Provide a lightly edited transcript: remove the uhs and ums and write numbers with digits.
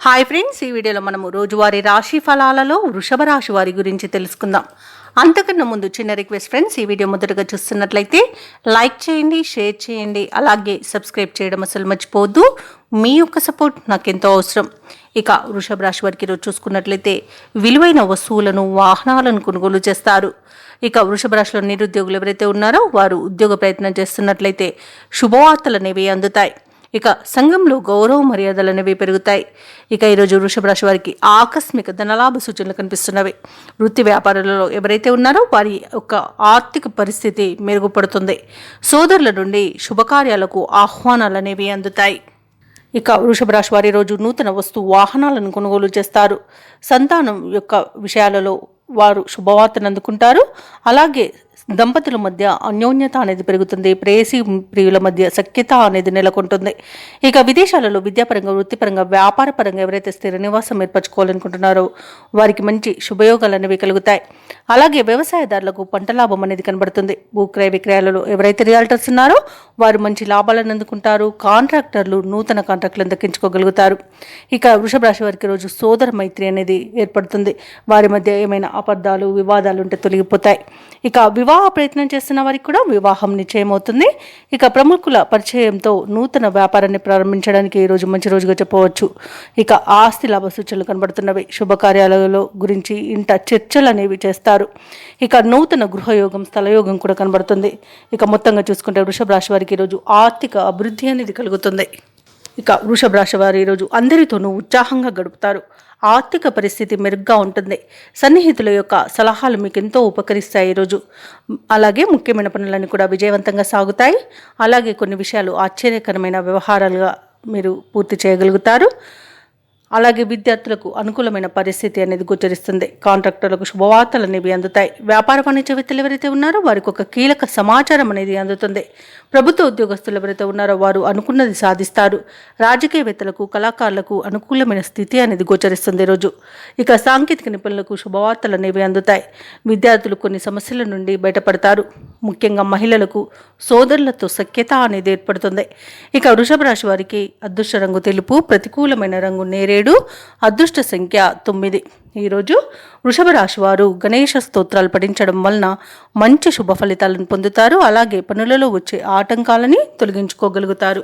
Hi friends, ఈ వీడియోలో మనము రోజువారీ రాశి ఫలాలలో వృషభ రాశి వారి గురించి తెలుసుకుందాం. అంతకన్నా ముందు చిన్న రిక్వెస్ట్ ఫ్రెండ్స్, ఈ వీడియో మొదటగా చూస్తున్నట్లయితే లైక్ చేయండి, షేర్ చేయండి, అలాగే సబ్స్క్రైబ్ చేయడం అసలు మర్చిపోవద్దు. మీ యొక్క సపోర్ట్ నాకెంతో అవసరం. ఇక వృషభ రాశి వారికి ఈరోజు చూసుకున్నట్లయితే విలువైన వస్తువులను, వాహనాలను కొనుగోలు చేస్తారు. ఇక వృషభ రాశిలో నిరుద్యోగులు ఎవరైతే ఉన్నారో వారు ఉద్యోగ ప్రయత్నం చేస్తున్నట్లయితే శుభవార్తలు అనేవి అందుతాయి. ఇక సంఘంలో గౌరవ మర్యాదలు అనేవి పెరుగుతాయి. ఇక ఈరోజు వృషభ రాశి వారికి ఆకస్మిక ధనలాభ సూచనలు కనిపిస్తున్నవి. వృత్తి వ్యాపారాలలో ఎవరైతే ఉన్నారో వారి యొక్క ఆర్థిక పరిస్థితి మెరుగుపడుతుంది. సోదరుల నుండి శుభకార్యాలకు ఆహ్వానాలు అనేవి అందుతాయి. ఇక వృషభ రాశి వారి రోజు నూతన వాహనాలను కొనుగోలు చేస్తారు. సంతానం యొక్క విషయాలలో వారు శుభవార్తను అందుకుంటారు. అలాగే దంపతుల మధ్య అన్యోన్యత అనేది పెరుగుతుంది. ప్రేయసి ప్రియుల మధ్య సఖ్యత అనేది నెలకొంటుంది. ఇక విదేశాలలో విద్యాపరంగా, వృత్తిపరంగా, వ్యాపారపరంగా ఎవరైతే స్థిర నివాసం ఏర్పరచుకోవాలనుకుంటున్నారో వారికి మంచి శుభయోగాలు అనేవి కలుగుతాయి. అలాగే వ్యవసాయదారులకు పంట లాభం అనేది కనబడుతుంది. భూక్రయ విక్రయాలలో ఎవరైతే రియాల్టర్స్ ఉన్నారో వారు మంచి లాభాలను అందుకుంటారు. కాంట్రాక్టర్లు నూతన కాంట్రాక్టులను దక్కించుకోగలుగుతారు. ఇక వృషభ రాశి వారికి రోజు సోదర మైత్రి అనేది ఏర్పడుతుంది. వారి మధ్య ఏమైనా అబద్ధాలు, వివాదాలు ఉంటే తొలగిపోతాయి. ఇక వివాహ ప్రయత్నం చేస్తున్న వారికి కూడా వివాహం నిశ్చయమవుతుంది. ఇక ప్రముఖుల పరిచయంతో నూతన వ్యాపారాన్ని ప్రారంభించడానికి ఈ రోజు మంచి రోజుగా చెప్పవచ్చు. ఇక ఆస్తి లాభ సూచనలు కనబడుతున్నవి. శుభకార్యాలలో గురించి ఇంట చర్చలు అనేవి చేస్తారు. ఇక నూతన గృహయోగం, స్థలయోగం కూడా కనబడుతుంది. ఇక మొత్తంగా చూసుకుంటే వృషభ రాశి వారికి ఈరోజు ఆర్థిక అభివృద్ధి అనేది కలుగుతుంది. ఇక వృషభ రాశి వారు ఈరోజు అందరితోనూ ఉత్సాహంగా గడుపుతారు. ఆర్థిక పరిస్థితి మెరుగ్గా ఉంటుంది. సన్నిహితుల యొక్క సలహాలు మీకు ఎంతో ఉపకరిస్తాయి ఈరోజు. అలాగే ముఖ్యమైన పనులన్నీ కూడా విజయవంతంగా సాగుతాయి. అలాగే కొన్ని విషయాలు ఆశ్చర్యకరమైన వ్యవహారాలుగా మీరు పూర్తి చేయగలుగుతారు. అలాగే విద్యార్థులకు అనుకూలమైన పరిస్థితి అనేది గోచరిస్తుంది. కాంట్రాక్టర్లకు శుభవార్తలు అనేవి అందుతాయి. వ్యాపార వాణిజ్యవేత్తలు ఎవరైతే ఉన్నారో వారికి ఒక కీలక సమాచారం అనేది అందుతుంది. ప్రభుత్వ ఉద్యోగస్తులు ఎవరైతే ఉన్నారో వారు అనుకున్నది సాధిస్తారు. రాజకీయవేత్తలకు, కళాకారులకు అనుకూలమైన స్థితి అనేది గోచరిస్తుంది ఈరోజు. ఇక సాంకేతిక నిపుణులకు శుభవార్తలు అనేవి అందుతాయి. విద్యార్థులు కొన్ని సమస్యల నుండి బయటపడతారు. ముఖ్యంగా మహిళలకు సోదరులతో సఖ్యత అనేది ఏర్పడుతుంది. ఇక వృషభ రాశి వారికి అదృష్ట రంగు తెలుపు, ప్రతికూలమైన రంగు నేరేడు, అదృష్ట సంఖ్య 9. ఈరోజు వృషభ రాశి వారు గణేష స్తోత్రాలు పఠించడం వలన మంచి శుభ ఫలితాలను పొందుతారు. అలాగే పనులలో వచ్చే ఆటంకాలని తొలగించుకోగలుగుతారు.